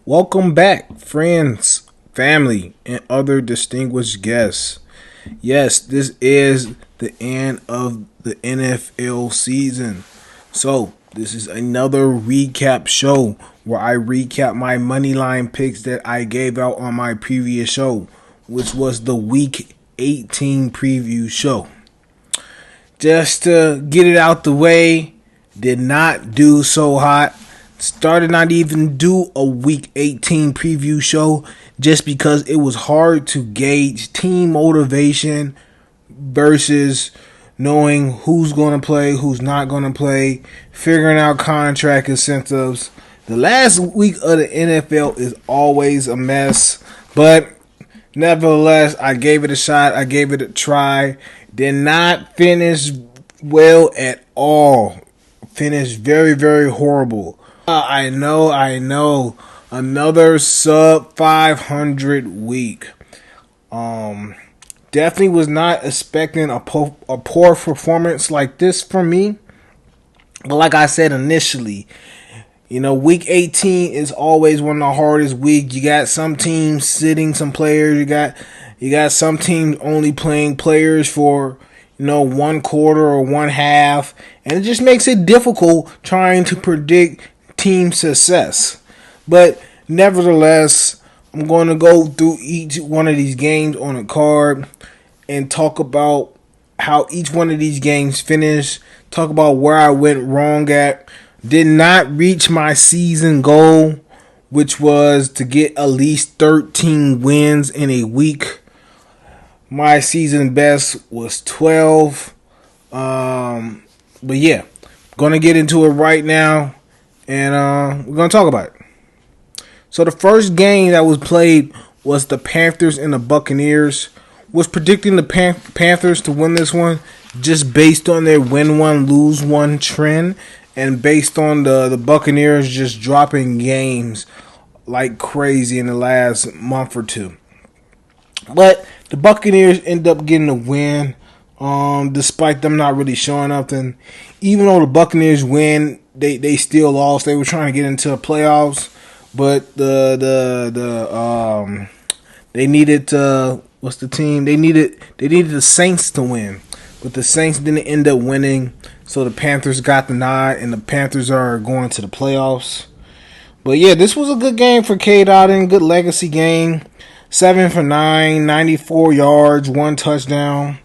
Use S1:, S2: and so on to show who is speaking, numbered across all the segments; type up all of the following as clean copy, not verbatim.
S1: Welcome back, friends, family, and other distinguished guests. Yes, this is the end of the NFL season. So, this is another recap show where I recap my money line picks that I gave out on my previous show, which was the Week 18 preview show. Just to get it out the way, did not do so hot. Started not even do a week 18 preview show just because it was hard to gauge team motivation versus knowing who's going to play, who's not going to play, figuring out contract incentives. The last week of the NFL is always a mess, but nevertheless, I gave it a shot. I gave it a try. Did not finish well at all. Finished very, very horrible. I know. Another sub 500 week. Definitely was not expecting a poor performance like this from me. But like I said initially, week 18 is always one of the hardest weeks. You got some teams sitting some players. You got some teams only playing players for one quarter or one half, and it just makes it difficult trying to predict team success. But nevertheless, I'm going to go through each one of these games on a card and talk about how each one of these games finished, talk about where I went wrong at. Did not reach my season goal, which was to get at least 13 wins in a week. My season best was 12. But yeah, going to get into it right now, and we're going to talk about it. So the first game that was played was the Panthers and the Buccaneers. Was predicting the Panthers to win this one just based on their win one, lose one trend, and based on the Buccaneers just dropping games like crazy in the last month or two. But the Buccaneers end up getting a win, despite them not really showing nothing. Even though the Buccaneers win, they still lost. They were trying to get into the playoffs, but they needed what's the team? They needed the Saints to win, but the Saints didn't end up winning. So the Panthers got the nod, and the Panthers are going to the playoffs. But yeah, this was a good game for Cade Otton, good legacy game. 7 for 9, 94 yards, 1 touchdown.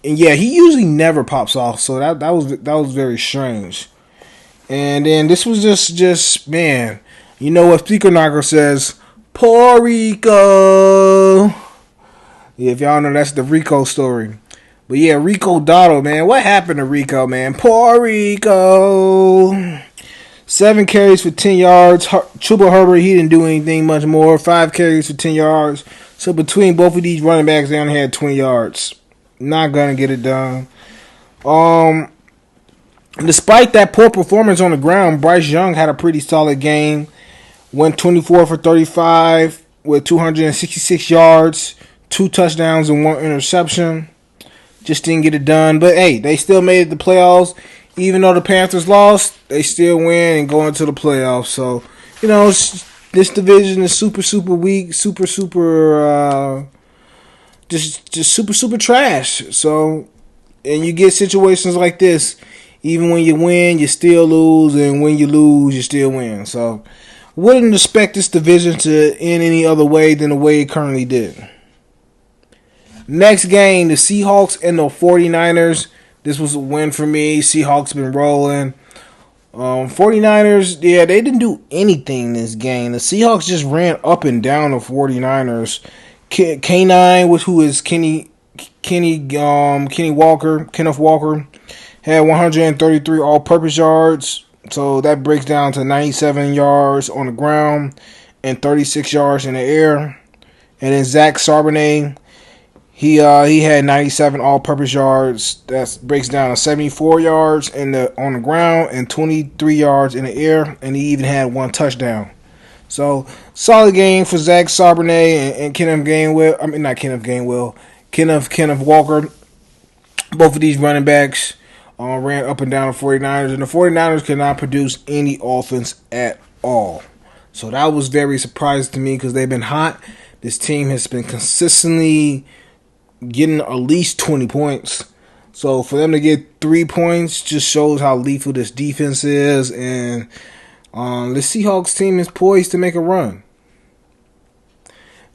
S1: And yeah, he usually never pops off, so that was very strange. And then this was just man, you know what Speaker Knocker says, Puerto Rico. Yeah, if y'all know, that's the Rico story. But yeah, Rico Dotto, man, what happened to Rico, man? Puerto Rico. 7 carries for 10 yards. Chuba Herbert, he didn't do anything much more. 5 carries for 10 yards. So between both of these running backs, they only had 20 yards. Not going to get it done. Despite that poor performance on the ground, Bryce Young had a pretty solid game. Went 24 for 35 with 266 yards, 2 touchdowns, and 1 interception. Just didn't get it done. But hey, they still made it to the playoffs. Even though the Panthers lost, they still win and go into the playoffs. So, this division is super weak, just super trash. So, and you get situations like this. Even when you win, you still lose, and when you lose, you still win. So, wouldn't expect this division to end any other way than the way it currently did. Next game, the Seahawks and the 49ers. This was a win for me. Seahawks been rolling. 49ers, yeah, they didn't do anything in this game. The Seahawks just ran up and down the 49ers. K9, who is Kenneth Walker, had 133 all-purpose yards. So that breaks down to 97 yards on the ground and 36 yards in the air. And then Zach Charbonnet, he had 97 all-purpose yards. That breaks down to 74 yards on the ground and 23 yards in the air. And he even had 1 touchdown. So solid game for Zach Charbonnet and Kenneth Gainwell. I mean, not Kenneth Gainwell. Kenneth Walker. Both of these running backs ran up and down the 49ers. And the 49ers could not produce any offense at all. So that was very surprising to me because they've been hot. This team has been consistently getting at least 20 points. So for them to get 3 points just shows how lethal this defense is. And the Seahawks team is poised to make a run.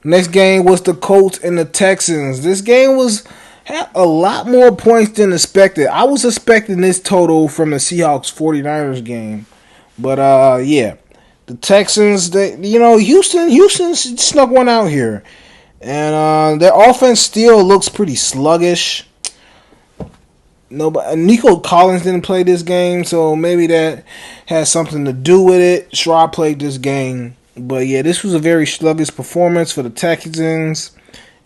S1: Next game was the Colts and the Texans. This game had a lot more points than expected. I was expecting this total from the Seahawks 49ers game. But yeah. The Texans, Houston snuck one out here. And their offense still looks pretty sluggish. Nico Collins didn't play this game, so maybe that has something to do with it. Schwab played this game. But yeah, this was a very sluggish performance for the Texans.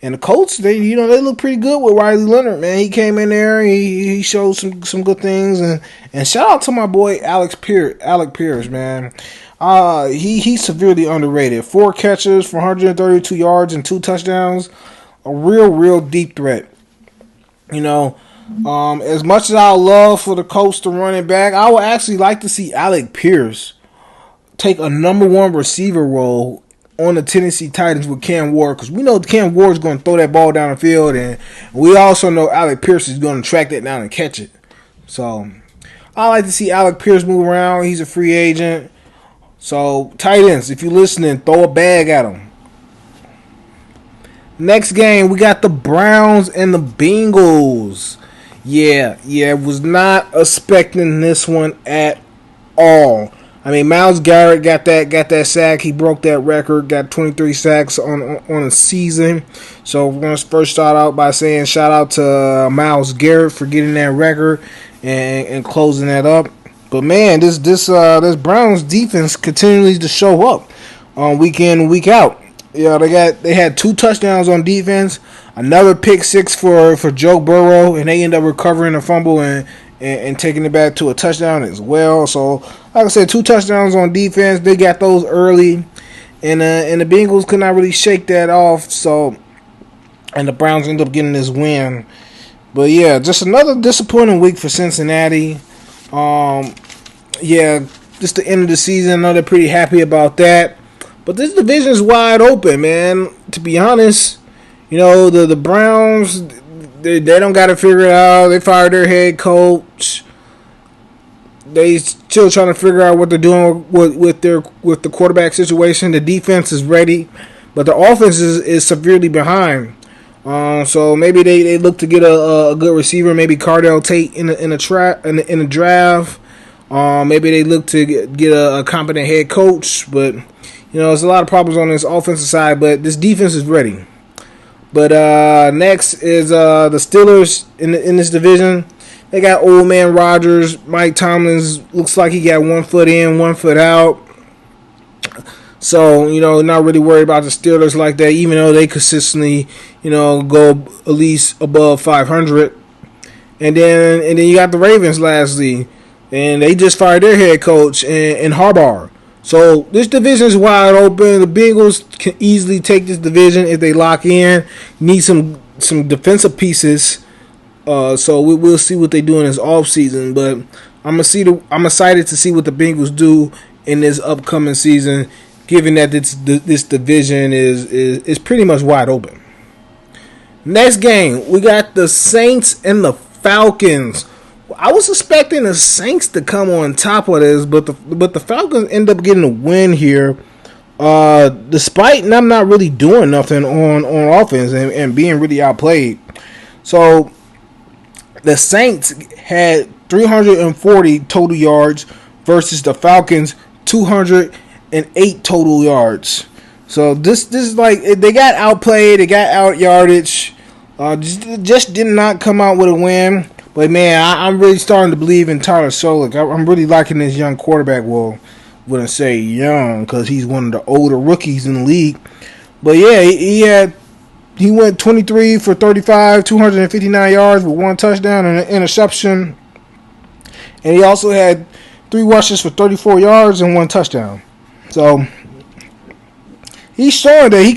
S1: And the Colts, they look pretty good with Riley Leonard, man. He came in there, he showed some good things, and shout out to my boy Alec Pierce, man. He's severely underrated. 4 catches for 132 yards and 2 touchdowns. A real deep threat. As much as I love for the Colts to run it back, I would actually like to see Alec Pierce take a number 1 receiver role on the Tennessee Titans with Cam Ward, because we know Cam Ward is going to throw that ball down the field, and we also know Alec Pierce is going to track that down and catch it. So I like to see Alec Pierce move around. He's a free agent. So Titans, if you're listening, throw a bag at him. Next game, we got the Browns and the Bengals. Yeah, was not expecting this one at all. I mean, Myles Garrett got that sack. He broke that record. Got 23 sacks on a season. So we're gonna first start out by saying shout out to Myles Garrett for getting that record and closing that up. But man, this Browns defense continues to show up on week in and week out. Yeah, they had 2 touchdowns on defense, another pick 6 for Joe Burrow, and they end up recovering a fumble and taking it back to a touchdown as well. So, like I said, 2 touchdowns on defense. They got those early, and the Bengals could not really shake that off. So, and the Browns end up getting this win. But yeah, just another disappointing week for Cincinnati. Yeah, just the end of the season. I know they're pretty happy about that. But this division is wide open, man. To be honest, the Browns, they don't got to figure it out. They fired their head coach. They still trying to figure out what they're doing with the quarterback situation. The defense is ready, but the offense is severely behind. So maybe they look to get a good receiver, maybe Cardell Tate in the draft. Maybe they look to get a competent head coach, but there's a lot of problems on this offensive side. But this defense is ready. But next is the Steelers in this division. They got old man Rodgers. Mike Tomlins looks like he got 1 foot in, 1 foot out. So, not really worried about the Steelers like that, even though they consistently, go at least above 500. And then you got the Ravens lastly. And they just fired their head coach in Harbaugh. So this division is wide open. The Bengals can easily take this division if they lock in. Need some defensive pieces. So we'll see what they do in this offseason. But I'm excited to see what the Bengals do in this upcoming season, given that this division is pretty much wide open. Next game, we got the Saints and the Falcons. I was expecting the Saints to come on top of this, but the Falcons end up getting a win here, despite them not really doing nothing on offense and being really outplayed. So the Saints had 340 total yards versus the Falcons 208 total yards. So this is like they got outplayed, they got out yardage, just did not come out with a win. But, man, I'm really starting to believe in Tyler Solik. I'm really liking this young quarterback. Well, wouldn't say young because he's one of the older rookies in the league. But, yeah, he went 23 for 35, 259 yards with 1 touchdown and an interception. And he also had 3 rushes for 34 yards and 1 touchdown. So, he's showing that he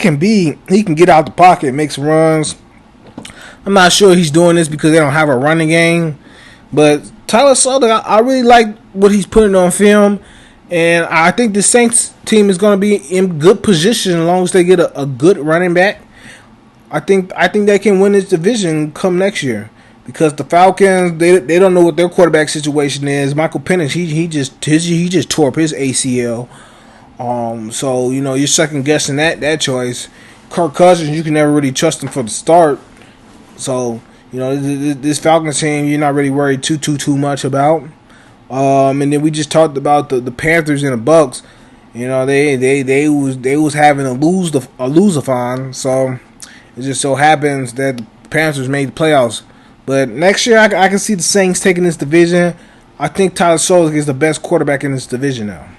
S1: can get out the pocket, make some runs. I'm not sure he's doing this because they don't have a running game. But Tyler Solik, I really like what he's putting on film. And I think the Saints team is going to be in good position as long as they get a good running back. I think they can win this division come next year because the Falcons they don't know what their quarterback situation is. Michael Penix he just tore up his ACL. So you're second guessing that choice. Kirk Cousins, you can never really trust him for the start. So this Falcons team you're not really worried too much about. And then we just talked about the Panthers and the Bucks. They was having a lose-a-thon. So it just so happens that the Panthers made the playoffs. But next year, I can see the Saints taking this division. I think Tyler Solak is the best quarterback in this division now.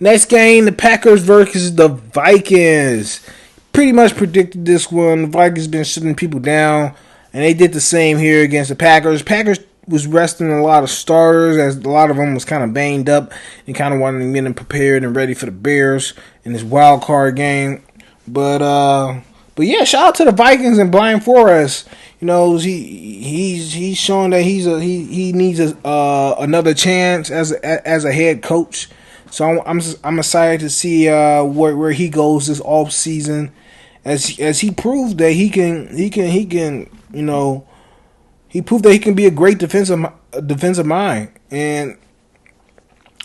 S1: Next game, the Packers versus the Vikings. Pretty much predicted this one. The Vikings been shutting people down, and they did the same here against the Packers. Packers was resting a lot of starters, as a lot of them was kind of banged up and kind of wanted to get them prepared and ready for the Bears in this wild card game. But yeah, shout out to the Vikings and Brian Flores. He's showing that he needs another chance as a head coach. So I'm excited to see where he goes this off season, as he proved that he can he proved that he can be a great defensive mind, and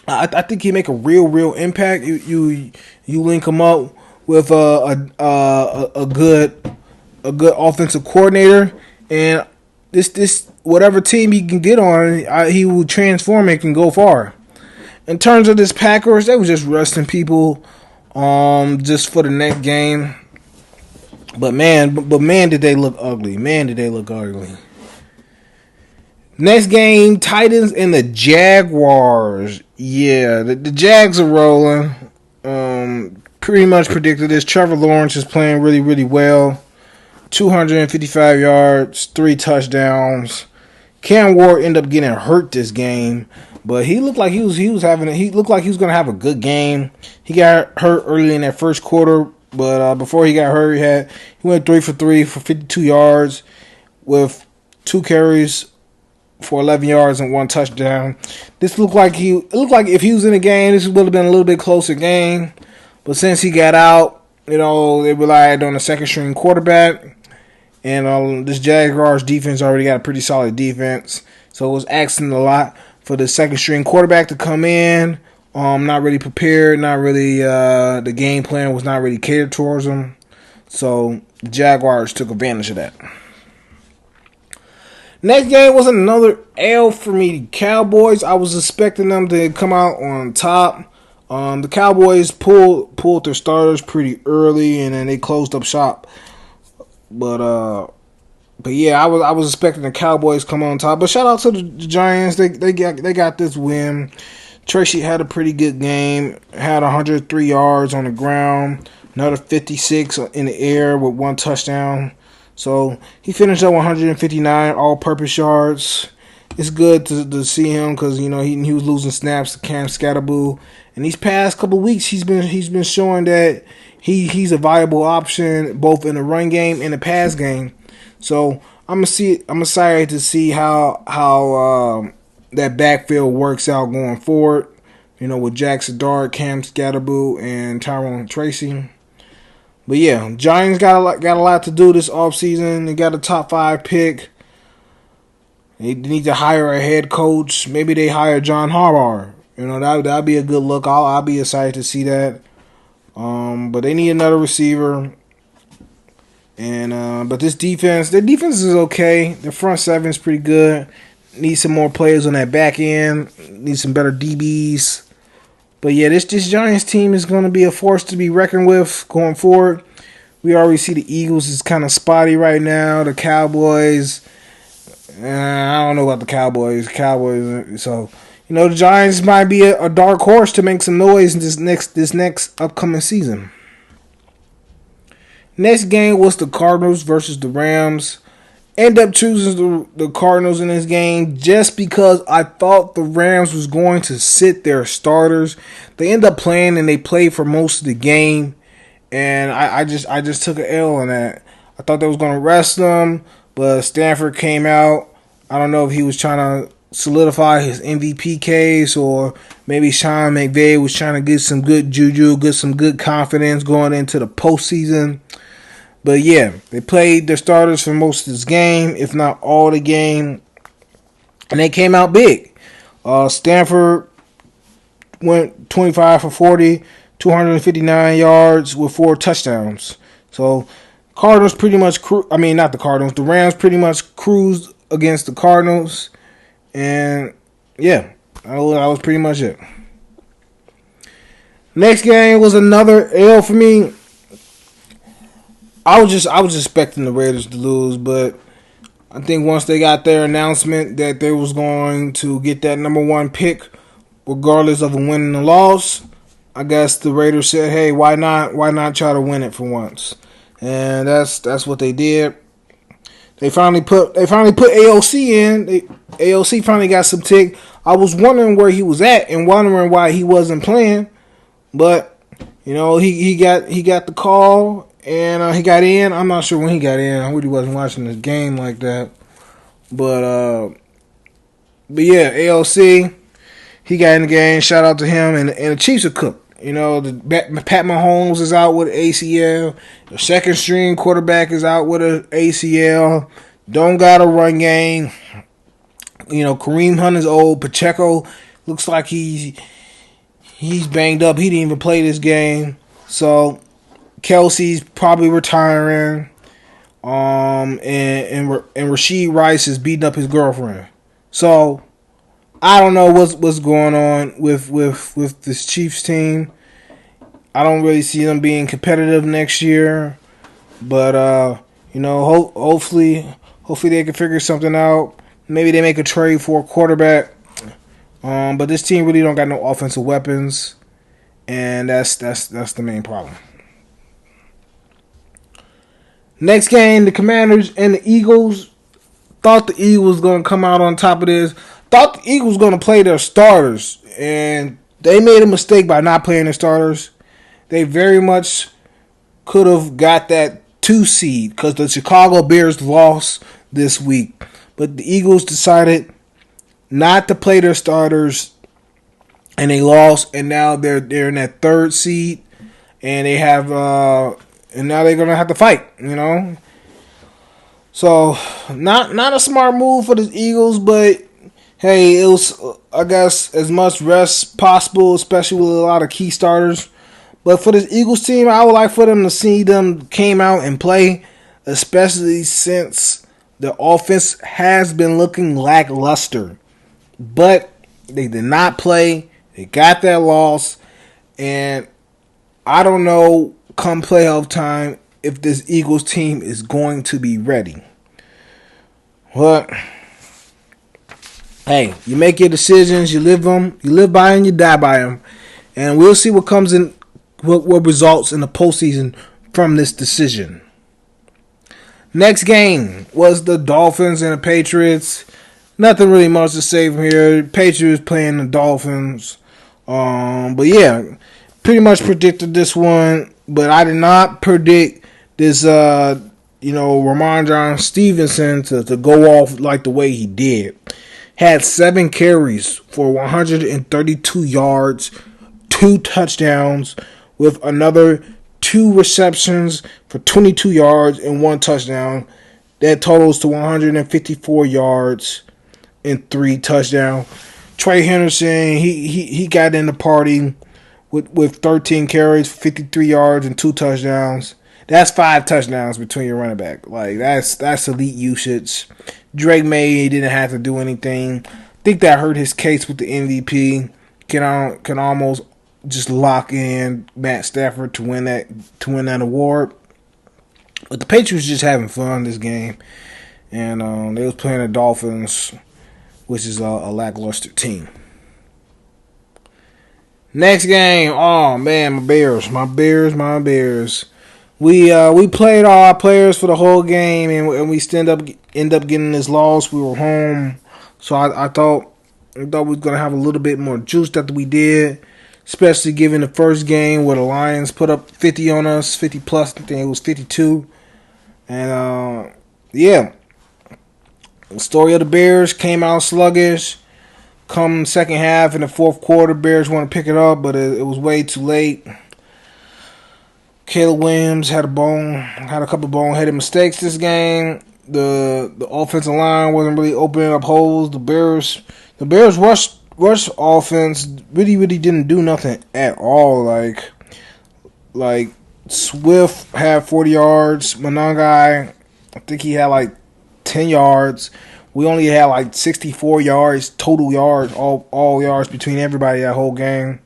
S1: I think he make a real impact. You link him up with a good offensive coordinator, and this whatever team he can get on, he will transform and can go far. In terms of this Packers, they was just resting people, just for the next game. But man, did they look ugly. Man, did they look ugly. Next game, Titans and the Jaguars. Yeah, the Jags are rolling. Pretty much predicted this. Trevor Lawrence is playing really well. 255 yards, 3 touchdowns. Cam Ward ended up getting hurt this game, but he looked like he was gonna have a good game. He got hurt early in that first quarter, but before he got hurt, he went 3 for 3 for 52 yards with 2 carries for 11 yards and 1 touchdown. It looked like if he was in the game, this would have been a little bit closer game. But since he got out, they relied on a second string quarterback. And this Jaguars defense already got a pretty solid defense. So it was asking a lot for the second string quarterback to come in. Not really prepared, not really, the game plan was not really catered towards him. So the Jaguars took advantage of that. Next game was another L for me. The Cowboys, I was expecting them to come out on top. The Cowboys pulled their starters pretty early, and then they closed up shop. But yeah, I was expecting the Cowboys come on top. But shout out to the Giants. They got this win. Tracy had a pretty good game. Had 103 yards on the ground, another 56 in the air with 1 touchdown. So he finished up 159 all-purpose yards. It's good to see him because he was losing snaps to Cam Scatterboo, and these past couple weeks he's been showing that he's a viable option both in the run game and the pass game. So I'm excited to see how that backfield works out going forward. With Jackson Dart, Cam Scatterboo, and Tyrone Tracy. But yeah, Giants got a lot to do this offseason. They got a top 5 pick. They need to hire a head coach. Maybe they hire John Harbaugh. That'd be a good look. I'll be excited to see that. But they need another receiver. And but their defense is okay. Their front seven is pretty good. Need some more players on that back end. Need some better DBs. But yeah, this Giants team is going to be a force to be reckoned with going forward. We already see the Eagles is kind of spotty right now. The Cowboys, I don't know about the Cowboys. So the Giants might be a dark horse to make some noise in this next upcoming season. Next game was the Cardinals versus the Rams. End up choosing the Cardinals in this game just because I thought the Rams was going to sit their starters. They end up playing and they played for most of the game, and I just took an L on that. I thought they was going to rest them, but Stanford came out. I don't know if he was trying to solidify his MVP case, or maybe Sean McVay was trying to get some good juju, get some good confidence going into the postseason. But yeah, they played their starters for most of this game, if not all the game, and they came out big. Stanford went 25 for 40, 259 yards with 4 touchdowns. So Cardinals pretty much, not the Cardinals, the Rams pretty much cruised against the Cardinals. And yeah, that was pretty much it. Next game was another L for me. I was expecting the Raiders to lose, but I think once they got their announcement that they was going to get that number 1 pick, regardless of a win and a loss, I guess the Raiders said, "Hey, why not? Why not try to win it for once?" And that's what they did. They finally put AOC in. AOC finally got some tick. I was wondering where he was at and wondering why he wasn't playing, but he got the call and he got in. I'm not sure when he got in. I really wasn't watching this game like that, but yeah, AOC, he got in the game. Shout out to him, and the Chiefs are cooked. Pat Mahomes is out with ACL. The second string quarterback is out with an ACL. Don't got a run game. Kareem Hunt is old. Pacheco looks like he's banged up. He didn't even play this game. So Kelsey's probably retiring. And Rashid Rice is beating up his girlfriend. So I don't know what's going on with this Chiefs team. I don't really see them being competitive next year, but hopefully they can figure something out. Maybe they make a trade for a quarterback. But this team really don't got no offensive weapons, and that's the main problem. Next game, the Commanders and the Eagles. Thought the Eagles was going to come out on top of this. Thought the Eagles were going to play their starters, and they made a mistake by not playing their starters. They very much could have got that 2 seed because the Chicago Bears lost this week. But the Eagles decided not to play their starters, and they lost, and now they're in that 3rd seed, and they have and now they're gonna have to fight, So not a smart move for the Eagles, but hey, it was, I guess, as much rest possible, especially with a lot of key starters. But for this Eagles team, I would like for them to see them came out and play, especially since the offense has been looking lackluster. But they did not play. They got that loss. And I don't know, come playoff time, if this Eagles team is going to be ready. But hey, you make your decisions, you live them, you live by them, you die by them, and we'll see what comes in, what results in the postseason from this decision. Next game was the Dolphins and the Patriots. Nothing really much to say from here. Patriots playing the Dolphins, but yeah, pretty much predicted this one, but I did not predict this. Ramondre Stevenson to go off like the way he did. Had 7 carries for 132 yards, 2 touchdowns, with another 2 receptions for 22 yards and 1 touchdown. That totals to 154 yards and 3 touchdowns. Trey Henderson, he got in the party with 13 carries, 53 yards and 2 touchdowns. That's 5 touchdowns between your running back. Like that's elite usage. Drake May didn't have to do anything. I think that hurt his case with the MVP. Can almost just lock in Matt Stafford to win that award. But the Patriots just having fun this game, and they was playing the Dolphins, which is a lackluster team. Next game, oh man, my Bears. We played all our players for the whole game, and we end up getting this loss. We were home, so I thought we was gonna have a little bit more juice that we did, especially given the first game where the Lions put up 50 on us, 50 plus. I think it was 52, and yeah, the story of the Bears came out sluggish. Come second half in the fourth quarter, Bears want to pick it up, but it was way too late. Caleb Williams had a couple boneheaded mistakes this game. The offensive line wasn't really opening up holes. The Bears rush offense really didn't do nothing at all. Like Swift had 40 yards. Monangai, I think he had like 10 yards. We only had like 64 yards, total yards, all yards between everybody that whole game.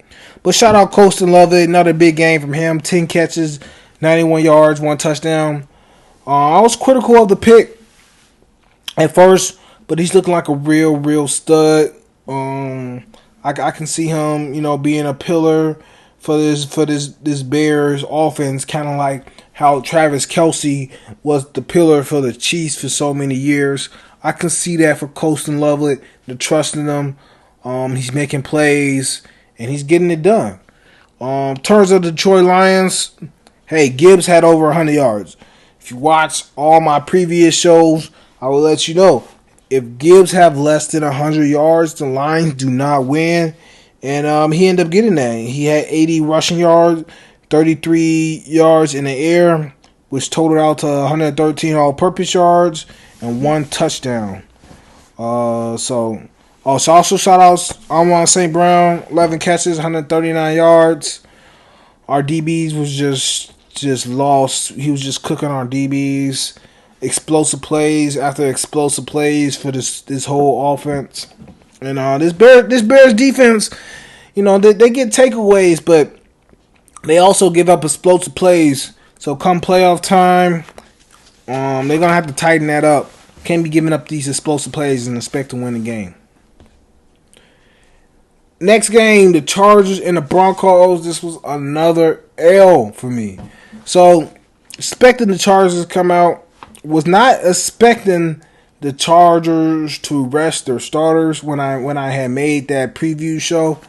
S1: But shout out Colston Loveett, another big game from him. 10 catches, 91 yards, 1 touchdown. I was critical of the pick at first, but he's looking like a real stud. I can see him, being a pillar for this Bears offense, kind of like how Travis Kelce was the pillar for the Chiefs for so many years. I can see that for Colston Loveett, the trust in him. He's making plays and he's getting it done. Terms of the Detroit Lions, hey, Gibbs had over 100 yards. If you watch all my previous shows, I will let you know. If Gibbs have less than 100 yards, the Lions do not win. And he ended up getting that. He had 80 rushing yards, 33 yards in the air, which totaled out to 113 all-purpose yards and 1 touchdown. Also shout outs Amon St. Brown, 11 catches, 139 yards. Our DBs was just lost. He was just cooking our DBs. Explosive plays after explosive plays for this whole offense. And this Bears defense, they get takeaways, but they also give up explosive plays. So come playoff time, they're gonna have to tighten that up. Can't be giving up these explosive plays and expect to win the game. Next game, the Chargers and the Broncos. This was another L for me. So expecting the Chargers to come out. Was not expecting the Chargers to rest their starters when I had made that preview show.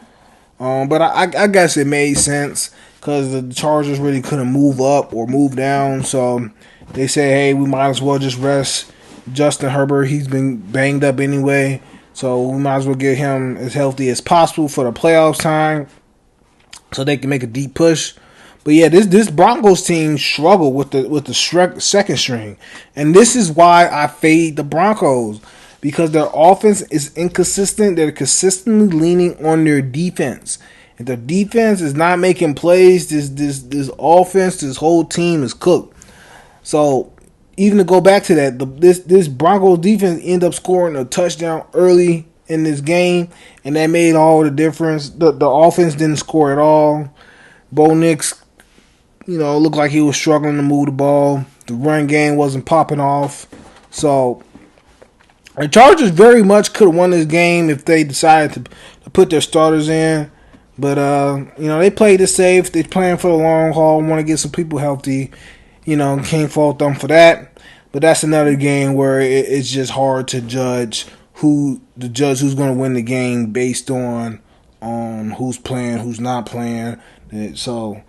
S1: But I guess it made sense because the Chargers really couldn't move up or move down. So they say, hey, we might as well just rest Justin Herbert. He's been banged up anyway. So we might as well get him as healthy as possible for the playoffs time so they can make a deep push. But yeah, this Broncos team struggled with the second string, and this is why I fade the Broncos, because their offense is inconsistent. They're consistently leaning on their defense. If their defense is not making plays, this offense, this whole team is cooked. So even to go back to that, this Broncos defense ended up scoring a touchdown early in this game, and that made all the difference. The offense didn't score at all. Bo Nix, looked like he was struggling to move the ball. The run game wasn't popping off. So the Chargers very much could have won this game if they decided to put their starters in. But, they played it safe. They're playing for the long haul, want to get some people healthy. Can't fault them for that. But that's another game where it's just hard to judge who's going to win the game based on who's playing, who's not playing. So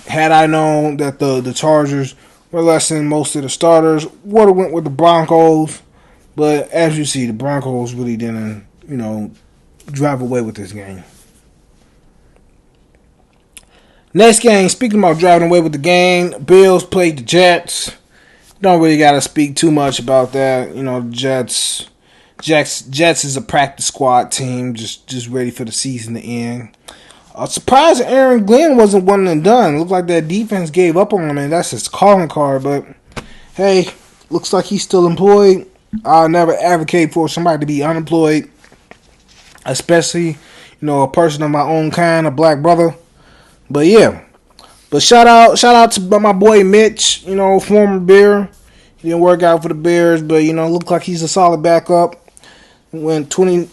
S1: had I known that the Chargers were less than most of the starters, would have went with the Broncos. But as you see, the Broncos really didn't, drive away with this game. Next game, speaking about driving away with the game, Bills played the Jets. Don't really got to speak too much about that. Jets is a practice squad team, just ready for the season to end. Surprised Aaron Glenn wasn't one and done. Looked like that defense gave up on him, and that's his calling card. But, hey, looks like he's still employed. I'll never advocate for somebody to be unemployed, especially, a person of my own kind, a black brother. But, yeah. But shout out to my boy Mitch, former Bear. He didn't work out for the Bears, but, looked like he's a solid backup. Went 22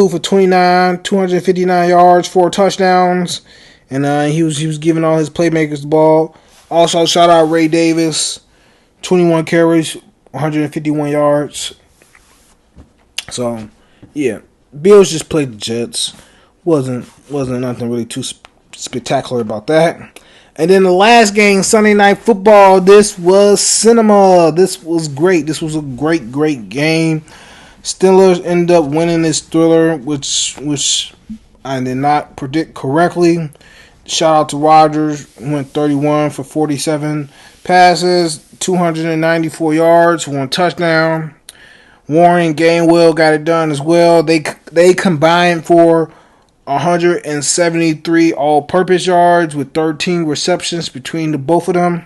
S1: for 29, 259 yards, 4 touchdowns, and he was giving all his playmakers the ball. Also, shout out Ray Davis, 21 carries, 151 yards. So, yeah, Bills just played the Jets. Wasn't nothing really too spectacular about that. And then the last game, Sunday Night Football. This was cinema. This was great. This was a great game. Steelers end up winning this thriller, which I did not predict correctly. Shout out to Rodgers, went 31 for 47 passes, 294 yards, 1 touchdown. Warren Gainwell got it done as well. They combined for 173 all-purpose yards with 13 receptions between the both of them.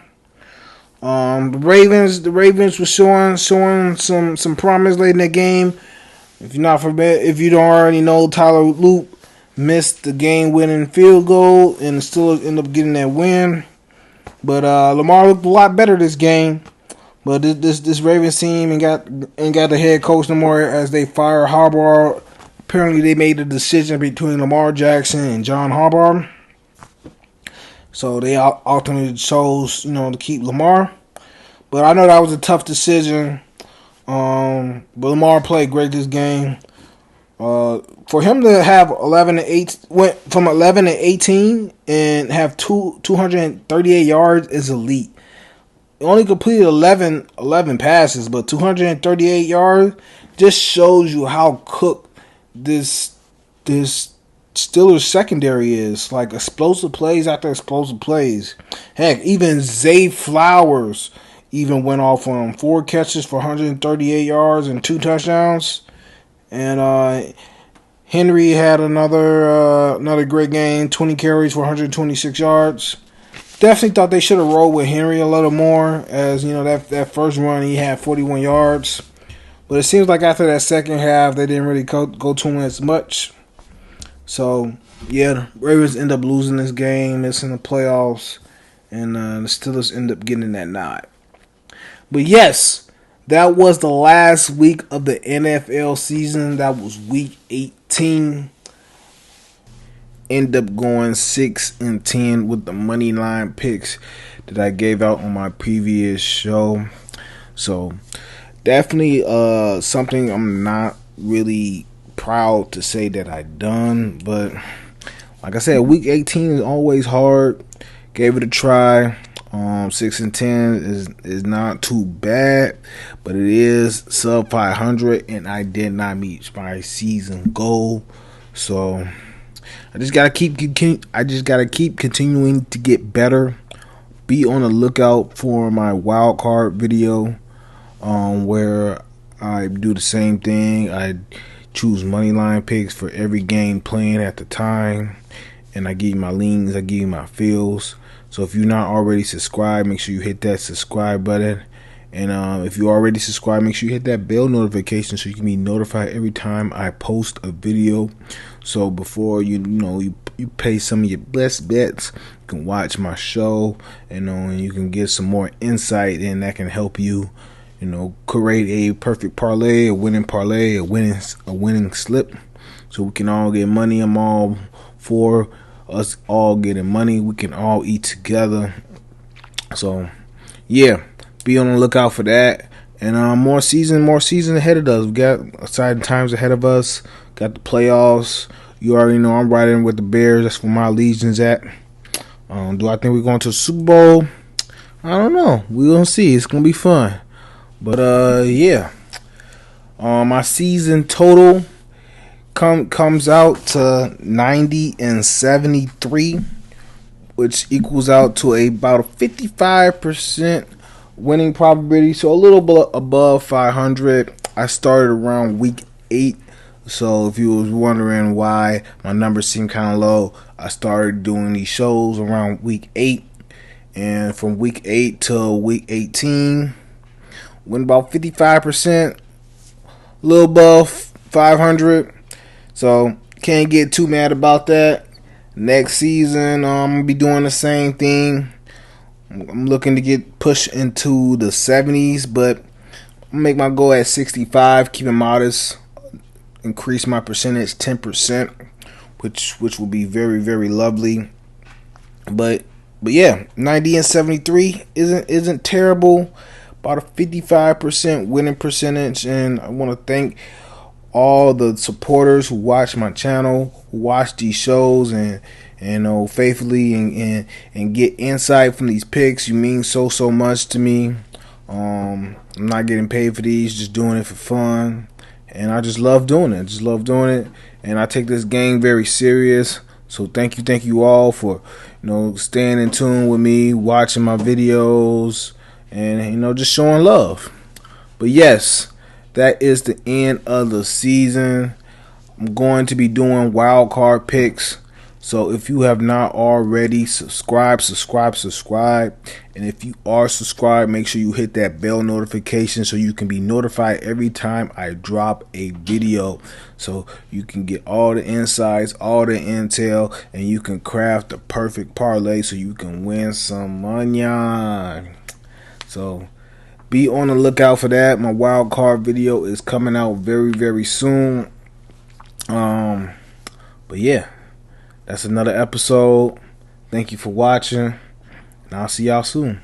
S1: The Ravens were showing some promise late in the game. If you don't already know, Tyler Loop missed the game-winning field goal and still end up getting that win. But Lamar looked a lot better this game. But this Ravens team ain't got the head coach no more as they fire Harbaugh. Apparently they made a decision between Lamar Jackson and John Harbaugh. So they ultimately chose, to keep Lamar. But I know that was a tough decision. But Lamar played great this game. For him to have 11-8, went from 11-18 and have 238 yards is elite. He only completed 11 passes, but 238 yards just shows you how cooked this Steelers secondary is. Like explosive plays after explosive plays. Heck, even Zay Flowers even went off on him. 4 catches for 138 yards and 2 touchdowns. And Henry had another great game. 20 carries for 126 yards. Definitely thought they should have rolled with Henry a little more, as that first run he had 41 yards. But it seems like after that second half they didn't really go to him as much. So yeah, the Ravens end up losing this game, missing the playoffs, and the Steelers end up getting that nod. But yes, that was the last week of the NFL season. That was week 18. End up going 6-10 with the money line picks that I gave out on my previous show. So definitely something I'm not really proud to say that I done, but like I said, week 18 is always hard. Gave it a try. 6-10 is not too bad, but it is sub 500, and I did not meet my season goal. So I just gotta keep continuing to get better. Be on the lookout for my wild card video, where I do the same thing. I choose money line picks for every game playing at the time, and I give you my leans, I give you my feels. So if you're not already subscribed, make sure you hit that subscribe button. And if you already subscribed, make sure you hit that bell notification so you can be notified every time I post a video. So before you pay some of your best bets, you can watch my show, and you can get some more insight, and that can help you, create a perfect parlay, a winning slip, so we can all get money. I'm all for us all getting money. We can all eat together. So yeah, be on the lookout for that. And more season ahead of us. We got exciting times ahead of us. Got the playoffs. You already know I'm riding with the Bears. That's where my allegiance at. Do I think we're going to the Super Bowl? I don't know. We're going to see. It's going to be fun. But yeah. My season total comes out to 90-73, which equals out to about a 55% winning probability, so a little bit above 500. I started around week 8, so if you was wondering why my numbers seem kind of low, I started doing these shows around week 8, and from week 8 till week 18, went about 55%, a little above 500. So can't get too mad about that. Next season, I'm gonna be doing the same thing. I'm looking to get pushed into the 70s, but I'm gonna make my goal at 65. Keep it modest. Increase my percentage 10%, which will be very, very lovely. But yeah, 90-73 isn't terrible. About a 55% winning percentage, and I want to thank all the supporters who watch my channel, who watch these shows, and faithfully and get insight from these picks. You mean so much to me. I'm not getting paid for these, just doing it for fun. and I just love doing it. And I take this game very serious. So thank you all for staying in tune with me, watching my videos, and just showing love. But yes, that is the end of the season. I'm going to be doing wild card picks. So if you have not already, subscribe. And if you are subscribed, make sure you hit that bell notification so you can be notified every time I drop a video. So you can get all the insights, all the intel, and you can craft the perfect parlay so you can win some money. So be on the lookout for that. My wild card video is coming out very, very soon. But yeah, that's another episode. Thank you for watching, and I'll see y'all soon.